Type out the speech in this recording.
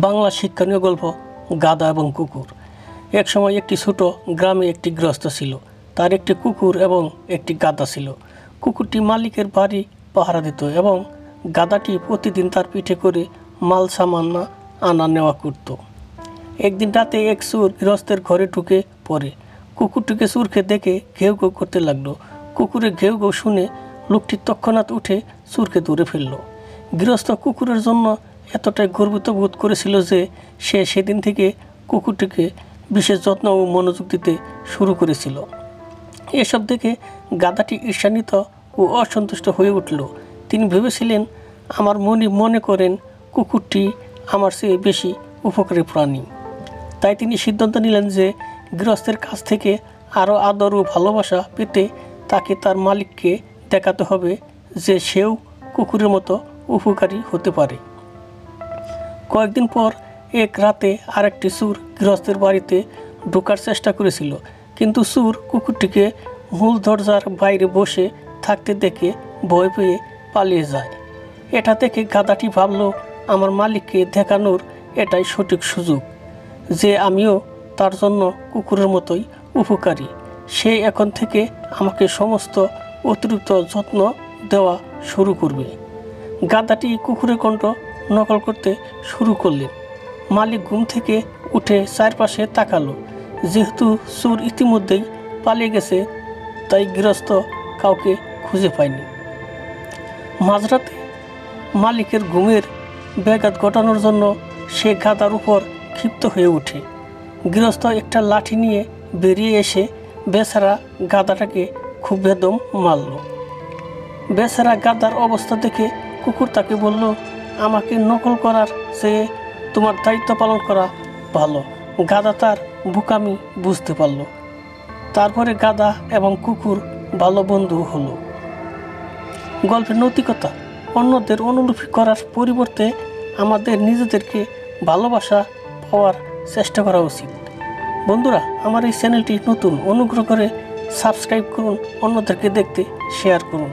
বাংলা শিক্ষণীয় গল্প গাধা এবং কুকুর। এক সময় একটি ছোট গ্রামে একটি গৃহস্থ ছিল। তার একটি কুকুর এবং একটি গাধা ছিল। কুকুরটি মালিকের বাড়ি পাহারা দিত এবং গাধাটি প্রতিদিন তার পিঠে করে মাল সামান আনা নেওয়া করত। একদিন রাতে এক চোর গৃহস্থের ঘরে ঢুকে পড়ে। কুকুরটিকে চোরকে দেখে ঘেউ ঘেউ করতে লাগলো। কুকুরের ঘেউ ঘেউ শুনে লোকটি তৎক্ষণাৎ উঠে চোরকে ধরে ফেলল। গৃহস্থ কুকুরের জন্য এতটাই গর্বিত বোধ করেছিল যে সে সেদিন থেকে কুকুরটিকে বিশেষ যত্ন ও মনোযোগ দিতে শুরু করেছিল। এসব দেখে গাধাটি ঈর্ষান্বিত ও অসন্তুষ্ট হয়ে উঠল। তিনি ভেবেছিলেন, আমার মনে করেন কুকুরটি আমার চেয়ে বেশি উপকারী প্রাণী। তাই তিনি সিদ্ধান্ত নিলেন যে গৃহস্থের কাছ থেকে আরও আদর ও ভালোবাসা পেতে তাকে তার মালিককে দেখাতে হবে যে সেও কুকুরের মতো উপকারী হতে পারে। কয়েকদিন পর এক রাতে আরেকটি চোর গৃহস্থের বাড়িতে ঢোকার চেষ্টা করেছিল, কিন্তু চোর কুকুরটিকে মূল দরজার বাইরে বসে থাকতে দেখে ভয় পেয়ে পালিয়ে যায়। এটা দেখে গাধাটি ভাবল, আমার মালিককে দেখানোর এটাই সঠিক সুযোগ যে আমিও তার জন্য কুকুরের মতোই উপকারী। সে এখন থেকে আমাকে সমস্ত অতিরিক্ত যত্ন দেওয়া শুরু করবে। গাধাটি কুকুরের কণ্ঠ নকল করতে শুরু করলেন। মালিক ঘুম থেকে উঠে চারপাশে তাকালো। যেহেতু চোর ইতিমধ্যেই পালিয়ে গেছে, তাই গৃহস্থ কাউকে খুঁজে পায়নি। মাঝরাতে মালিকের ঘুমের ব্যাঘাত ঘটানোর জন্য সে গাধার উপর ক্ষিপ্ত হয়ে ওঠে। গৃহস্থ একটা লাঠি নিয়ে বেরিয়ে এসে বেচারা গাধাটাকে খুব বেদম মারল। বেচারা গাধার অবস্থা দেখে কুকুর তাকে বলল, আমাকে নকল করার চেয়ে তোমার দায়িত্ব পালন করা ভালো। গাধা তার বোকামি বুঝতে পারল। তারপরে গাধা এবং কুকুর ভালো বন্ধু হলো। গল্পের নৈতিকতা, অন্যদের অনুলিপি করার পরিবর্তে আমাদের নিজেদেরকে ভালোবাসা পাওয়ার চেষ্টা করা উচিত। বন্ধুরা, আমার এই চ্যানেলটি নতুন, অনুগ্রহ করে সাবস্ক্রাইব করুন, অন্যদেরকে দেখতে শেয়ার করুন।